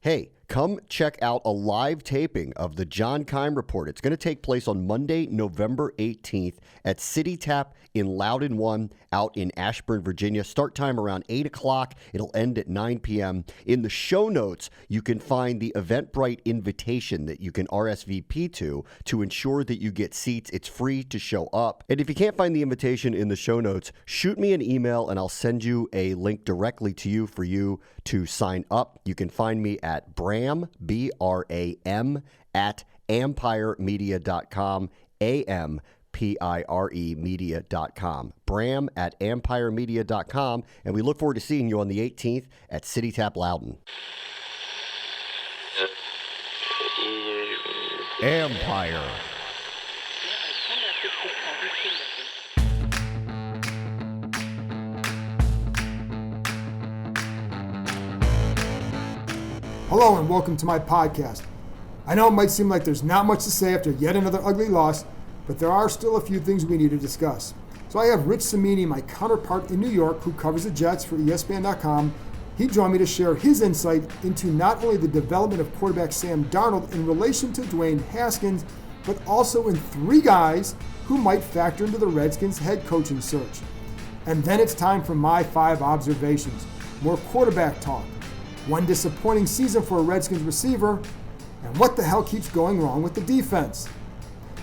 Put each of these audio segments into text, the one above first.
Hey, come check out a live taping of the John Keim Report. It's going to take place on Monday, November 18th at City Tap in Loudon 1 out in Ashburn, Virginia. Start time around 8 o'clock. It'll end at 9 p.m. In the show notes, you can find the Eventbrite invitation that you can RSVP to ensure that you get seats. It's free to show up. And if you can't find the invitation in the show notes, shoot me an email and I'll send you a link directly to you for you to sign up. You can find me at Bram, B-R-A-M, at empiremedia.com, A-M-P-I-R-E media.com. Bram at empiremedia.com, and we look forward to seeing you on the 18th at City Tap Loudon. Empire. Hello and welcome to my podcast. I know it might seem like there's not much to say after yet another ugly loss, but there are still a few things we need to discuss. So I have Rich Cimini, my counterpart in New York, who covers the Jets for ESPN.com. He joined me to share his insight into not only the development of quarterback Sam Darnold in relation to Dwayne Haskins, but also in three guys who might factor into the Redskins head coaching search. And then it's time for my 5 observations. More quarterback talk. One disappointing season for a Redskins receiver, and what the hell keeps going wrong with the defense?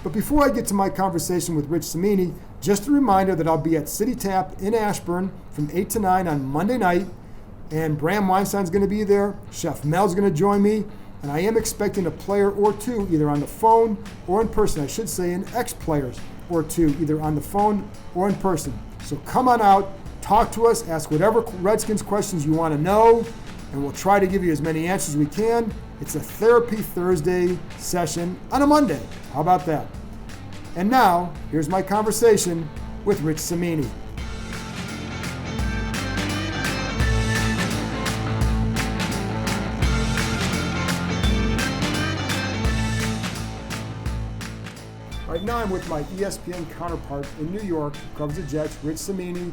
But before I get to my conversation with Rich Cimini, just a reminder that I'll be at City Tap in Ashburn from 8 to 9 on Monday night, and Bram Weinstein's going to be there, Chef Mel's going to join me, and I am expecting a player or two, either on the phone or in person. I should say an ex-players or two, either on the phone or in person. So come on out, talk to us, ask whatever Redskins questions you want to know, and we'll try to give you as many answers as we can. It's a Therapy Thursday session on a Monday. How about that? And now, here's my conversation with Rich Cimini. Right now I'm with my ESPN counterpart in New York, who covers the Jets, Rich Cimini.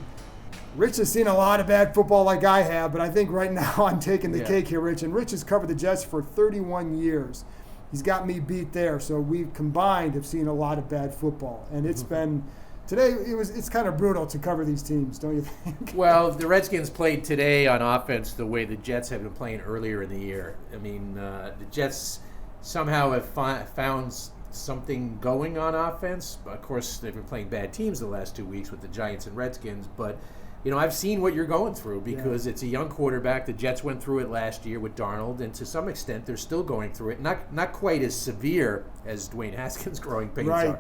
Rich has seen a lot of bad football like I have, but I think right now I'm taking the cake here, Rich. And Rich has covered the Jets for 31 years. He's got me beat there, so we combined have seen a lot of bad football. And it's been, today it's kind of brutal to cover these teams, don't you think? Well, the Redskins played today on offense the way the Jets have been playing earlier in the year. I mean, the Jets somehow have found something going on offense. Of course, they've been playing bad teams the last 2 weeks with the Giants and Redskins, but you know, I've seen what you're going through because it's a young quarterback. The Jets went through it last year with Darnold, and to some extent, they're still going through it. Not quite as severe as Dwayne Haskins' growing pains are.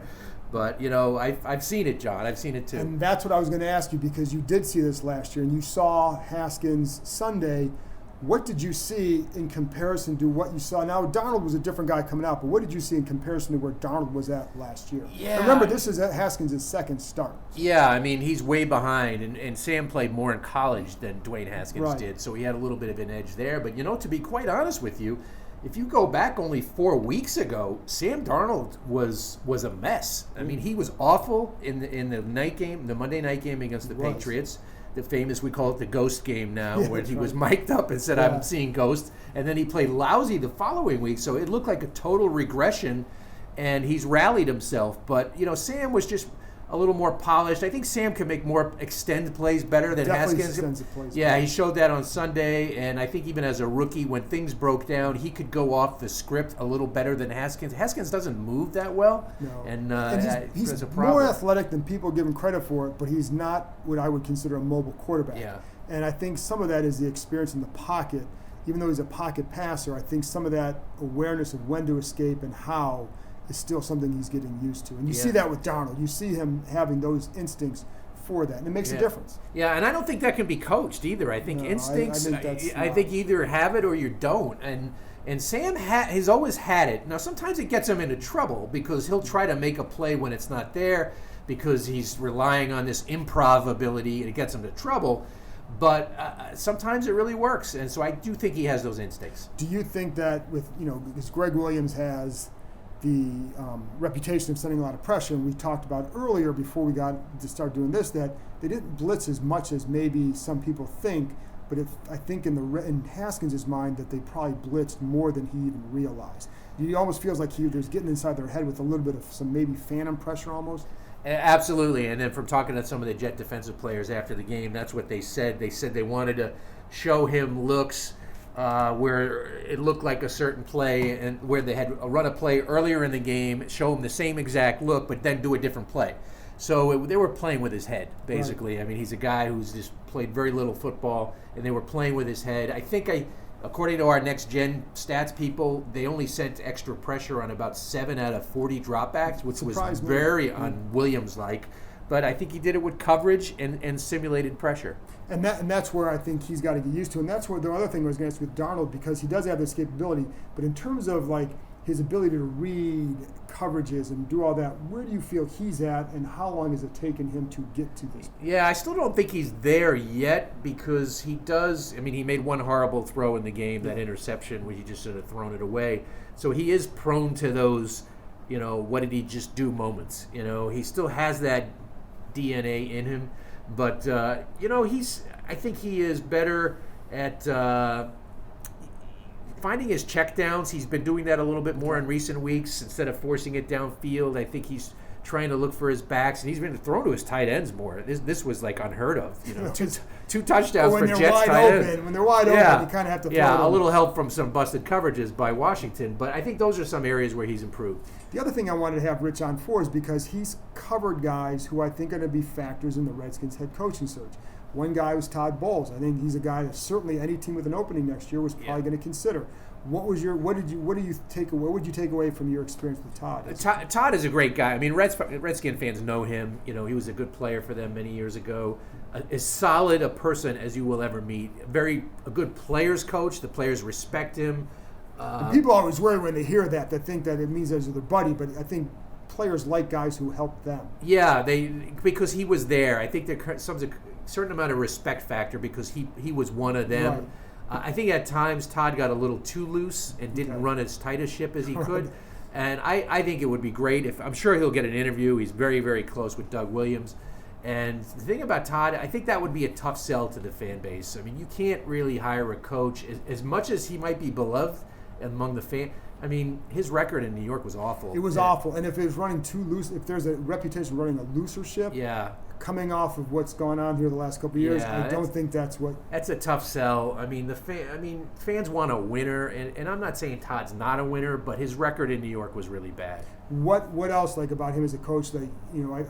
But, you know, I've seen it, John. I've seen it, too. And that's what I was going to ask you, because you did see this last year, and you saw Haskins Sunday. What did you see in comparison to what you saw? Now, Darnold was a different guy coming out, but what did you see in comparison to where Darnold was at last year? Yeah. Remember, this is Haskins' second start. Yeah, I mean, he's way behind, and Sam played more in college than Dwayne Haskins did, so he had a little bit of an edge there. But, you know, to be quite honest with you, if you go back only 4 weeks ago, Sam Darnold was a mess. I mean, he was awful in the night game, the Monday night game against the Patriots. The famous, we call it the ghost game now, where he was mic'd up and said, I'm seeing ghosts. And then he played lousy the following week, so it looked like a total regression, and he's rallied himself. But, you know, Sam was just a little more polished. I think Sam can make more extend plays better than Haskins. Yeah, he showed that on Sunday, and I think even as a rookie, when things broke down, he could go off the script a little better than Haskins. Haskins doesn't move that well, and he's a problem. More athletic than people give him credit for, but he's not what I would consider a mobile quarterback. Yeah. And I think some of that is the experience in the pocket. Even though he's a pocket passer, I think some of that awareness of when to escape and how is still something he's getting used to. And you see that with Darnold. You see him having those instincts for that, and it makes a difference. Yeah, and I don't think that can be coached either. I think instincts, I think either have it or you don't. And Sam has always had it. Now, sometimes it gets him into trouble because he'll try to make a play when it's not there because he's relying on this improv ability, and it gets him into trouble. But sometimes it really works, and so I do think he has those instincts. Do you think that with, you know, because Gregg Williams has the reputation of sending a lot of pressure, and we talked about earlier before we got to start doing this, that they didn't blitz as much as maybe some people think, but I think in Haskins' mind that they probably blitzed more than he even realized. He almost feels like there's getting inside their head with a little bit of some maybe phantom pressure almost. Absolutely, and then from talking to some of the Jet defensive players after the game, that's what they said. They said they wanted to show him looks where it looked like a certain play and where they had run a play earlier in the game, show him the same exact look, but then do a different play. So they were playing with his head, basically. Right. I mean, he's a guy who's just played very little football, and they were playing with his head. I think according to our next-gen stats people, they only sent extra pressure on about 7 out of 40 dropbacks, which was very un-Williams-like. But I think he did it with coverage and simulated pressure. And that's where I think he's got to get used to. And that's where the other thing I was going to ask with Darnold, because he does have this capability. But in terms of like his ability to read coverages and do all that, where do you feel he's at, and how long has it taken him to get to this? Yeah, I still don't think he's there yet, because he does. I mean, he made one horrible throw in the game, that interception, where he just should have thrown it away. So he is prone to those, what did he just do moments. He still has that DNA in him, but I think he is better at finding his checkdowns. He's been doing that a little bit more in recent weeks instead of forcing it downfield. I think he's trying to look for his backs, and he's been thrown to his tight ends more. This was like unheard of. Two touchdowns for Jets tight ends. When they're wide open, you kind of have to throw it a little help from some busted coverages by Washington, but I think those are some areas where he's improved. The other thing I wanted to have Rich on for is because he's covered guys who I think are going to be factors in the Redskins head coaching search. One guy was Todd Bowles. I think he's a guy that certainly any team with an opening next year was probably going to consider. What would you take away from your experience with Todd? Todd is a great guy. I mean, Redskin fans know him. He was a good player for them many years ago. As solid a person as you will ever meet. A good players coach. The players respect him. People always worry when they hear that. They think that it means they're their buddy, but I think players like guys who help them. Yeah, because he was there. I think there's a certain amount of respect factor because he was one of them. Right. I think at times Todd got a little too loose and didn't run as tight a ship as he could. And I think it would be great I'm sure he'll get an interview. He's very, very close with Doug Williams. And the thing about Todd, I think that would be a tough sell to the fan base. I mean, you can't really hire a coach as much as he might be beloved among the fan. I mean, his record in New York was awful. It was awful. And if it was running too loose, if there's a reputation of running a looser ship, coming off of what's gone on here the last couple of years, I don't think that's what. That's a tough sell. I mean, fans want a winner, and I'm not saying Todd's not a winner, but his record in New York was really bad. What else about him as a coach that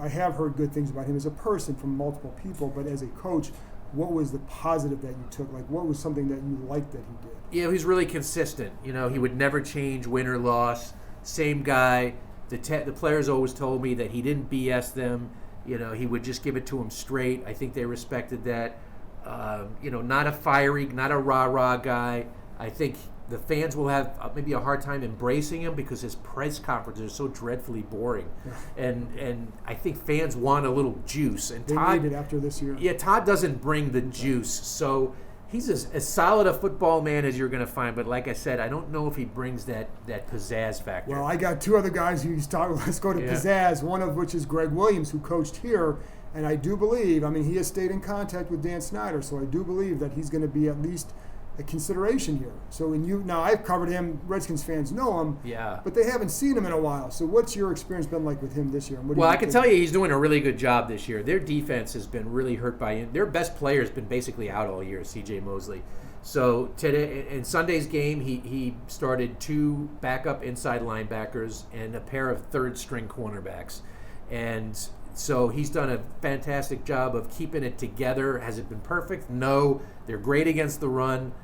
I have heard good things about him as a person from multiple people, but as a coach, what was the positive that you took? Like, what was something that you liked that he did? Yeah, he's really consistent. He would never change win or loss. Same guy. The players always told me that he didn't BS them. He would just give it to them straight. I think they respected that. Not a fiery, not a rah-rah guy. I think the fans will have maybe a hard time embracing him because his press conferences are so dreadfully boring. Yeah. And I think fans want a little juice. And they Todd, need it after this year. Yeah, Todd doesn't bring the juice. So he's as solid a football man as you're going to find. But like I said, I don't know if he brings that pizzazz factor. Well, I got two other guys who's talking. Let's go to pizzazz, one of which is Gregg Williams, who coached here. And I do believe, he has stayed in contact with Dan Snyder, so I do believe that he's going to be at least a consideration here. So now I've covered him. Redskins fans know him, but they haven't seen him in a while. So what's your experience been like with him this year? Well, I can tell you he's doing a really good job this year. Their defense has been really hurt by him. Their best player has been basically out all year, C.J. Mosley. So today in Sunday's game, he started 2 backup inside linebackers and a pair of third-string cornerbacks, and so he's done a fantastic job of keeping it together. Has it been perfect? No. They're great against the run.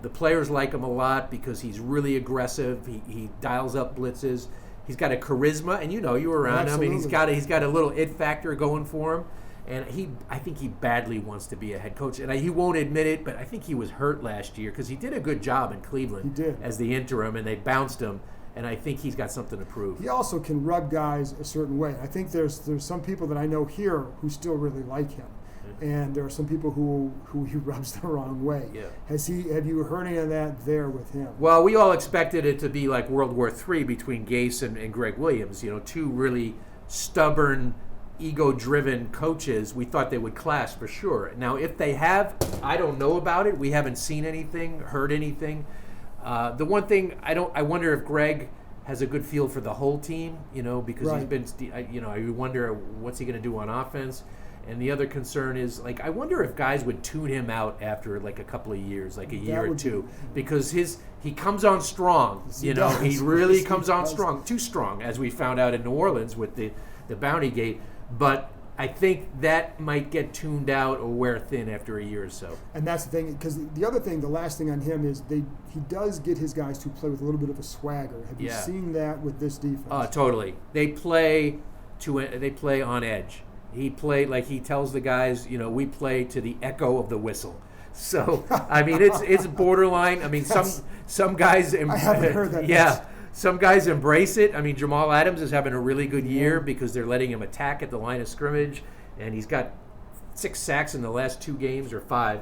The players like him a lot because he's really aggressive. He dials up blitzes. He's got a charisma, and you were around him. And he's got a little it factor going for him. And I think he badly wants to be a head coach. And he won't admit it, but I think he was hurt last year because he did a good job in Cleveland as the interim, and they bounced him. And I think he's got something to prove. He also can rub guys a certain way. I think there's some people that I know here who still really like him. And there are some people who he rubs the wrong way. Yeah. Have you heard any of that there with him? Well, we all expected it to be like World War III between Gase and Gregg Williams. 2 really stubborn, ego-driven coaches, we thought they would clash for sure. Now, if they have, I don't know about it. We haven't seen anything, heard anything. The one thing I wonder if Gregg has a good feel for the whole team, because he's been, I wonder what's he going to do on offense. And the other concern is, I wonder if guys would tune him out after a couple of years, a year or two, because he comes on strong. He really comes on strong, too strong, as we found out in New Orleans with the Bounty Gate. But I think that might get tuned out or wear thin after a year or so. And that's the thing, because the last thing on him is he does get his guys to play with a little bit of a swagger. Have you seen that with this defense? Totally. They play on edge. He tells the guys, we play to the echo of the whistle. So it's borderline. Some guys. I haven't heard that. Yeah. Some guys embrace it. Jamal Adams is having a really good year because they're letting him attack at the line of scrimmage, and he's got 6 sacks in the last 2 games or 5.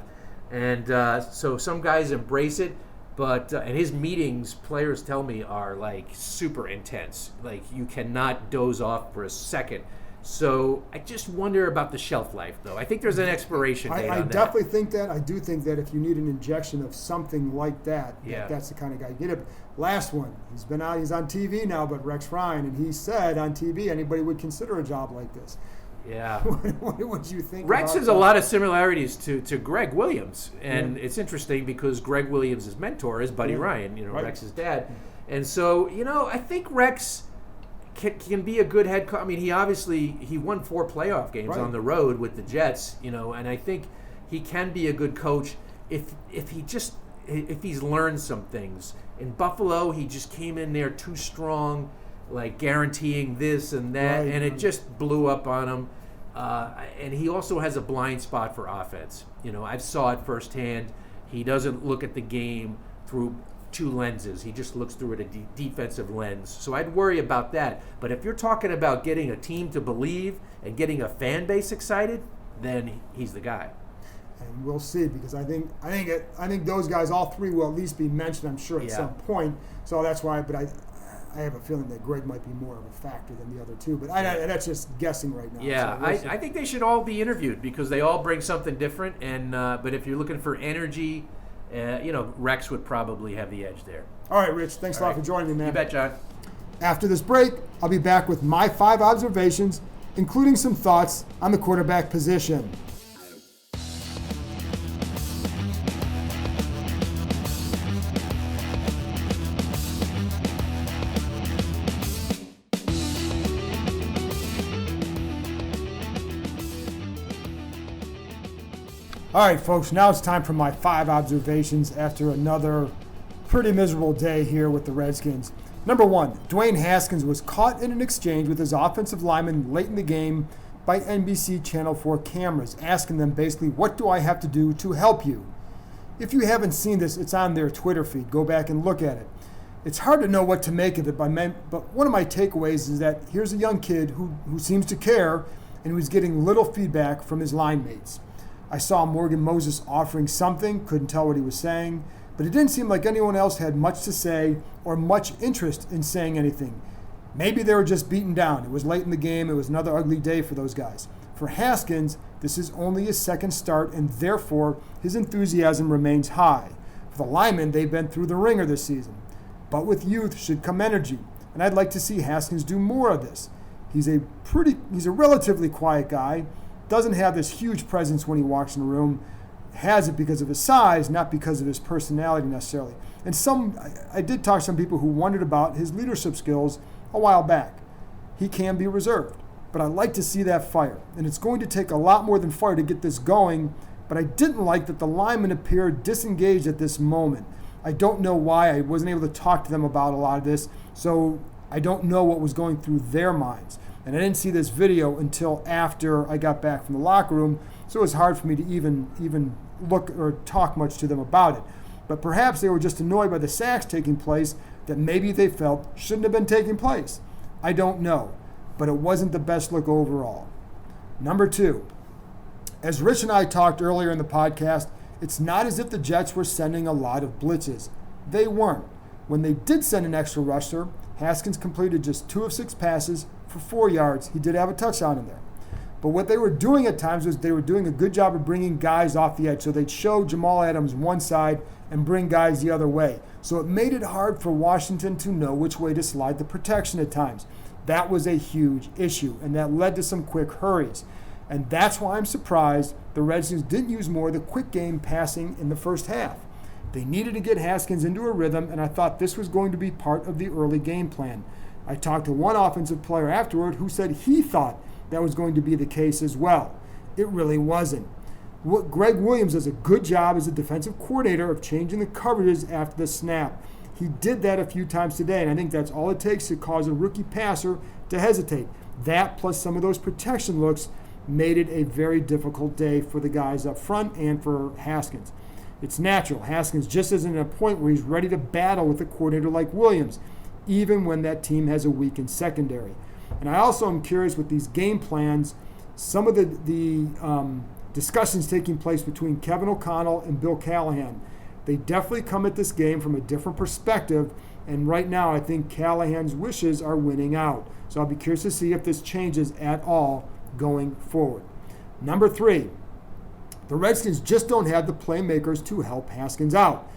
And so some guys embrace it, but and his meetings, players tell me, are super intense. You cannot doze off for a second. So I just wonder about the shelf life, though. I think there's an expiration date on that. I definitely think that. I do think that if you need an injection of something like that, that's the kind of guy you get it. Last one, he's on TV now, but Rex Ryan, and he said on TV anybody would consider a job like this. Yeah. What would you think? Rex has a lot of similarities to Gregg Williams, and it's interesting because Gregg Williams' mentor is Buddy Ryan, Rex's dad. And so, I think Rex can be a good head coach. He won 4 playoff games on the road with the Jets, and I think he can be a good coach if he's learned some things. In Buffalo, he just came in there too strong, guaranteeing this and that, and it just blew up on him. And he also has a blind spot for offense. I saw it firsthand. He doesn't look at the game through 2 lenses. He just looks through it a defensive lens. So I'd worry about that. But if you're talking about getting a team to believe and getting a fan base excited, then he's the guy. And we'll see, because I think those guys, all 3, will at least be mentioned, I'm sure, at some point. So that's why. But I have a feeling that Gregg might be more of a factor than the other 2. But that's just guessing right now. Yeah, so I think they should all be interviewed because they all bring something different. And but if you're looking for energy, Rex would probably have the edge there. All right, Rich. Thanks a lot for joining me, man. You bet, John. After this break, I'll be back with my 5 observations, including some thoughts on the quarterback position. All right, folks, now it's time for my 5 observations after another pretty miserable day here with the Redskins. Number 1, Dwayne Haskins was caught in an exchange with his offensive lineman late in the game by NBC Channel 4 cameras, asking them basically, what do I have to do to help you? If you haven't seen this, it's on their Twitter feed. Go back and look at it. It's hard to know what to make of it, but one of my takeaways is that here's a young kid who seems to care and who's getting little feedback from his line mates. I saw Morgan Moses offering something, couldn't tell what he was saying, but it didn't seem like anyone else had much to say or much interest in saying anything. Maybe they were just beaten down. It was late in the game. It was another ugly day for those guys. For Haskins, this is only his 2nd start, and therefore his enthusiasm remains high. For the linemen, they've been through the ringer this season. But with youth should come energy, and I'd like to see Haskins do more of this. He's a relatively quiet guy, doesn't have this huge presence when he walks in the room, has it because of his size, not because of his personality necessarily. And I did talk to some people who wondered about his leadership skills a while back. He can be reserved, but I'd like to see that fire. And it's going to take a lot more than fire to get this going, but I didn't like that the linemen appeared disengaged at this moment. I don't know why. I wasn't able to talk to them about a lot of this, so I don't know what was going through their minds. And I didn't see this video until after I got back from the locker room, so it was hard for me to even look or talk much to them about it. But perhaps they were just annoyed by the sacks taking place that maybe they felt shouldn't have been taking place. I don't know, but it wasn't the best look overall. Number 2, as Rich and I talked earlier in the podcast, it's not as if the Jets were sending a lot of blitzes. They weren't. When they did send an extra rusher, Haskins completed just 2 of 6 passes for 4 yards. He did have a touchdown in there. But what they were doing at times was they were doing a good job of bringing guys off the edge. So they'd show Jamal Adams one side and bring guys the other way. So it made it hard for Washington to know which way to slide the protection at times. That was a huge issue, and that led to some quick hurries. And that's why I'm surprised the Redskins didn't use more of the quick game passing in the first half. They needed to get Haskins into a rhythm, and I thought this was going to be part of the early game plan. I talked to one offensive player afterward who said he thought that was going to be the case as well. It really wasn't. Gregg Williams does a good job as a defensive coordinator of changing the coverages after the snap. He did that a few times today, and I think that's all it takes to cause a rookie passer to hesitate. That plus some of those protection looks made it a very difficult day for the guys up front and for Haskins. It's natural. Haskins just isn't at a point where he's ready to battle with a coordinator like Williams, even when that team has a weakened secondary. And I also am curious with these game plans, some of the discussions taking place between Kevin O'Connell and Bill Callahan. They definitely come at this game from a different perspective, and right now I think Callahan's wishes are winning out. So I'll be curious to see if this changes at all going forward. Number 3, the Redskins just don't have the playmakers to help Haskins out.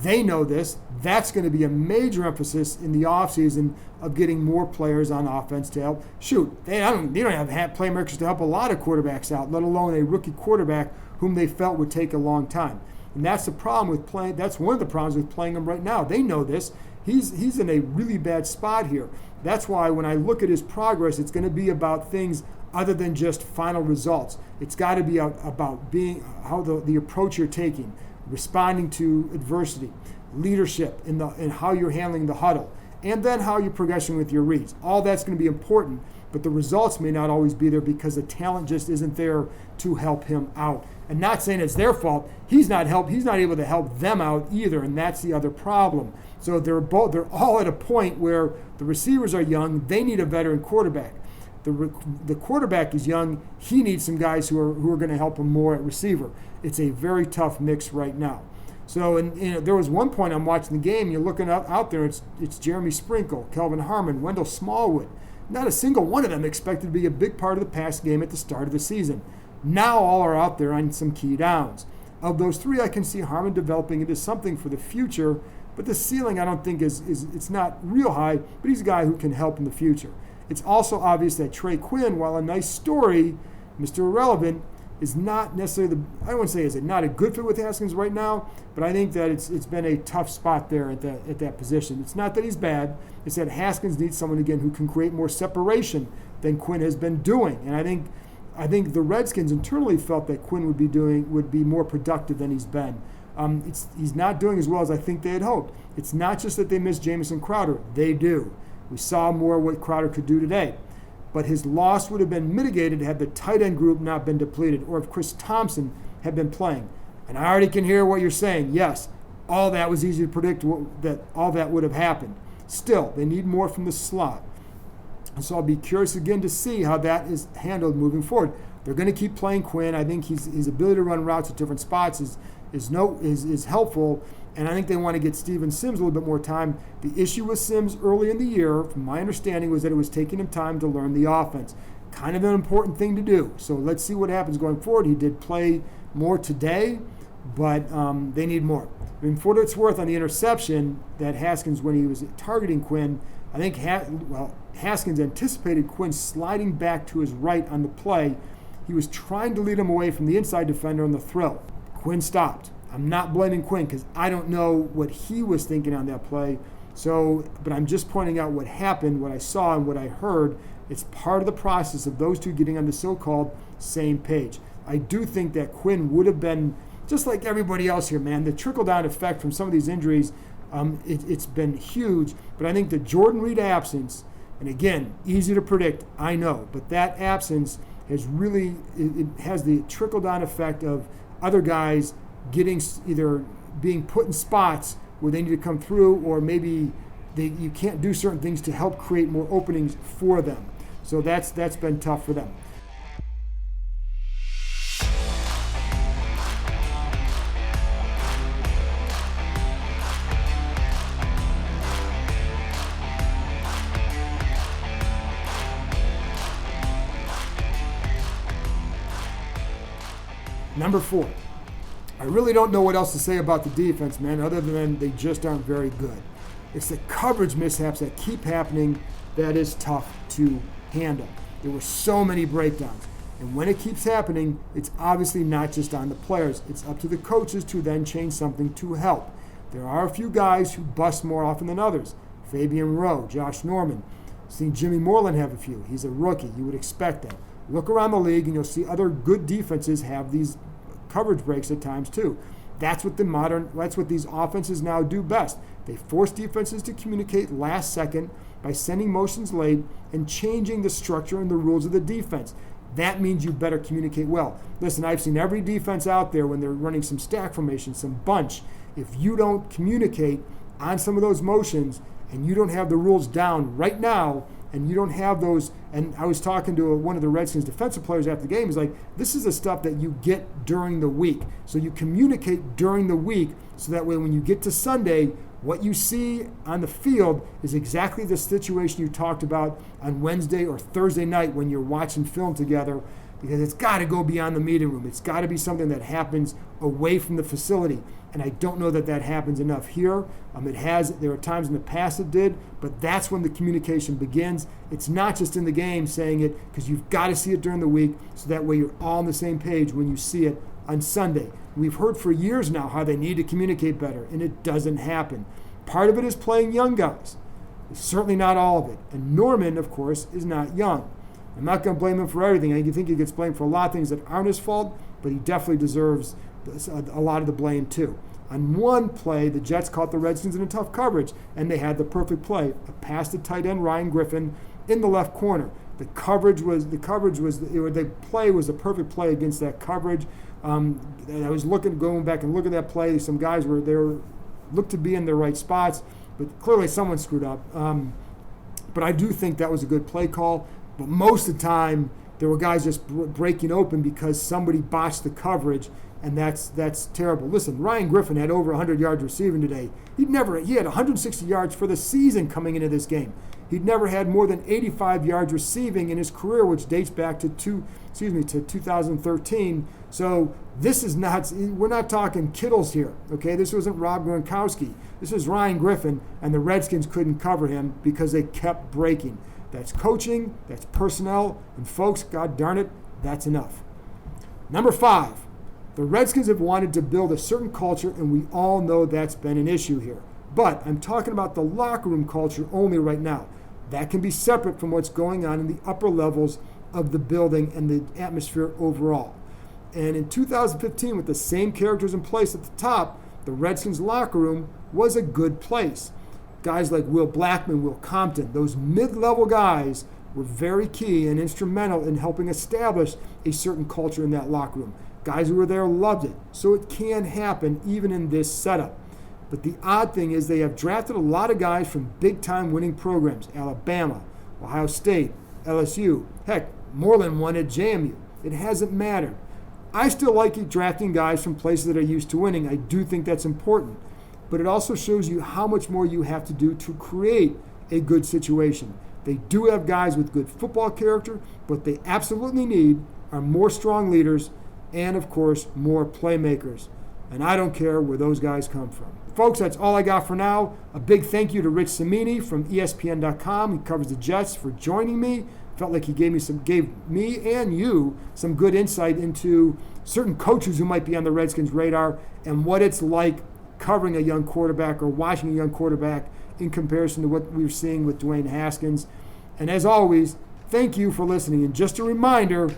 They know this. That's going to be a major emphasis in the offseason of getting more players on offense to help. Shoot, they don't have playmakers to help a lot of quarterbacks out, let alone a rookie quarterback whom they felt would take a long time. And that's the problem with playing. That's one of the problems with playing him right now. They know this. He's in a really bad spot here. That's why when I look at his progress, it's going to be about things other than just final results. It's got to be about being how the approach you're taking, responding to adversity, leadership in how you're handling the huddle, and then how you're progressing with your reads. All that's going to be important, but the results may not always be there because the talent just isn't there to help him out. And not saying it's their fault. He's not able to help them out either, and that's the other problem. So they're all at a point where the receivers are young. They need a veteran quarterback. The quarterback is young. He needs some guys who are going to help him more at receiver. It's a very tough mix right now. So there was one point I'm watching the game. You're looking out there. It's Jeremy Sprinkle, Kelvin Harmon, Wendell Smallwood. Not a single one of them expected to be a big part of the pass game at the start of the season. Now all are out there on some key downs. Of those 3, I can see Harmon developing into something for the future, but the ceiling I don't think it's not real high, but he's a guy who can help in the future. It's also obvious that Trey Quinn, while a nice story, Mr. Irrelevant, is not necessarily I wouldn't say is it not a good fit with Haskins right now, but I think that it's been a tough spot there at that position. It's not that he's bad. It's that Haskins needs someone again who can create more separation than Quinn has been doing. And I think the Redskins internally felt that Quinn would be more productive than he's been. He's not doing as well as I think they had hoped. It's not just that they miss Jamison Crowder. They do. We saw more what Crowder could do today. But his loss would have been mitigated had the tight end group not been depleted or if Chris Thompson had been playing. And I already can hear what you're saying. Yes, all that was easy to predict that all that would have happened. Still, they need more from the slot. And so I'll be curious again to see how that is handled moving forward. They're going to keep playing Quinn. I think his ability to run routes at different spots is helpful. And I think they want to get Steven Sims a little bit more time. The issue with Sims early in the year, from my understanding, was that it was taking him time to learn the offense. Kind of an important thing to do. So let's see what happens going forward. He did play more today, but they need more. I mean, for what it's worth, on the interception that Haskins, when he was targeting Quinn, I think Haskins anticipated Quinn sliding back to his right on the play. He was trying to lead him away from the inside defender on the throw. Quinn stopped. I'm not blaming Quinn because I don't know what he was thinking on that play. But I'm just pointing out what happened, what I saw, and what I heard. It's part of the process of those two getting on the so-called same page. I do think that Quinn would have been, just like everybody else here, man, the trickle-down effect from some of these injuries, it's been huge. But I think the Jordan Reed absence, and again, easy to predict, I know, but that absence has really, it has the trickle-down effect of other guys getting either being put in spots where they need to come through, or maybe you can't do certain things to help create more openings for them. So that's been tough for them. Number 4. I really don't know what else to say about the defense, man, other than they just aren't very good. It's the coverage mishaps that keep happening that is tough to handle. There were so many breakdowns. And when it keeps happening, it's obviously not just on the players. It's up to the coaches to then change something to help. There are a few guys who bust more often than others. Fabian Rowe, Josh Norman. Seen Jimmy Moreland have a few. He's a rookie. You would expect that. Look around the league and you'll see other good defenses have these coverage breaks at times too. That's what these offenses now do best. They force defenses to communicate last second by sending motions late and changing the structure and the rules of the defense. That means you better communicate well. Listen, I've seen every defense out there when they're running some stack formation, some bunch. If you don't communicate on some of those motions and you don't have the rules down right now, and you don't have those, and I was talking to one of the Redskins defensive players after the game, he's like, this is the stuff that you get during the week. So you communicate during the week so that way when you get to Sunday, what you see on the field is exactly the situation you talked about on Wednesday or Thursday night when you're watching film together, because it's got to go beyond the meeting room. It's got to be something that happens away from the facility. And I don't know that happens enough here. There are times in the past it did, but that's when the communication begins. It's not just in the game saying it, because you've got to see it during the week so that way you're all on the same page when you see it on Sunday. We've heard for years now how they need to communicate better, and it doesn't happen. Part of it is playing young guys. It's certainly not all of it. And Norman, of course, is not young. I'm not going to blame him for everything. I think he gets blamed for a lot of things that aren't his fault, but he definitely deserves a lot of the blame too. On one play, the Jets caught the Redskins in a tough coverage, and they had the perfect play, a pass to tight end Ryan Griffin in the left corner. The play was the perfect play against that coverage. I was going back and looking at that play. Some guys looked to be in their right spots, but clearly someone screwed up. But I do think that was a good play call. But most of the time, there were guys just breaking open because somebody botched the coverage, and that's terrible. Listen, Ryan Griffin had over 100 yards receiving today. He had 160 yards for the season coming into this game. He'd never had more than 85 yards receiving in his career, which dates back to 2013. So this is we're not talking Kittles here, okay? This wasn't Rob Gronkowski. This is Ryan Griffin, and the Redskins couldn't cover him because they kept breaking. That's coaching, that's personnel, and folks, God darn it, that's enough. Number 5, the Redskins have wanted to build a certain culture, and we all know that's been an issue here. But I'm talking about the locker room culture only right now. That can be separate from what's going on in the upper levels of the building and the atmosphere overall. And in 2015, with the same characters in place at the top, the Redskins locker room was a good place. Guys like Will Blackman, Will Compton, those mid-level guys were very key and instrumental in helping establish a certain culture in that locker room. Guys who were there loved it. So it can happen even in this setup. But the odd thing is they have drafted a lot of guys from big-time winning programs, Alabama, Ohio State, LSU. Heck, Moreland won at JMU. It hasn't mattered. I still like drafting guys from places that are used to winning. I do think that's important. But it also shows you how much more you have to do to create a good situation. They do have guys with good football character, but they absolutely need are more strong leaders and, of course, more playmakers. And I don't care where those guys come from. Folks, that's all I got for now. A big thank you to Rich Cimini from ESPN.com. He covers the Jets, for joining me. Felt like he gave me and you some good insight into certain coaches who might be on the Redskins' radar and what it's like covering a young quarterback or watching a young quarterback in comparison to what we were seeing with Dwayne Haskins. And as always, thank you for listening. And just a reminder,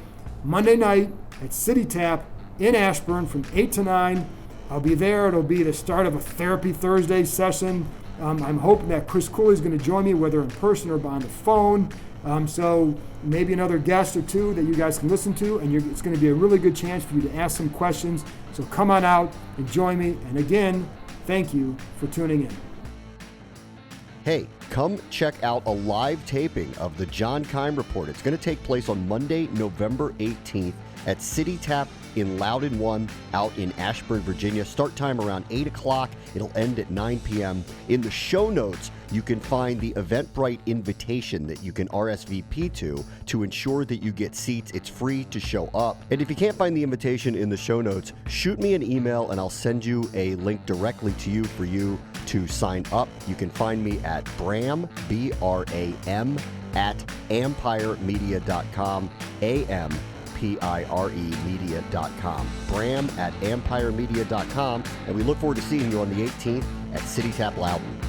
Monday night at City Tap in Ashburn from 8 to 9. I'll be there. It'll be the start of a Therapy Thursday session. I'm hoping that Chris Cooley is going to join me, whether in person or on the phone. So maybe another guest or two that you guys can listen to, and it's going to be a really good chance for you to ask some questions. So come on out and join me. And again, thank you for tuning in. Hey, come check out a live taping of the John Keim Report. It's going to take place on Monday, November 18th at City Tap in Loudon 1 out in Ashburn, Virginia. Start time around 8 o'clock. It'll end at 9 p.m. In the show notes, you can find the Eventbrite invitation that you can RSVP to ensure that you get seats. It's free to show up. And if you can't find the invitation in the show notes, shoot me an email and I'll send you a link directly to you for you to sign up. You can find me at Bram, B-R-A-M, at ampiremedia.com, A-M-P-I-R-E media.com. Bram at ampiremedia.com. And we look forward to seeing you on the 18th at City Tap Loudon.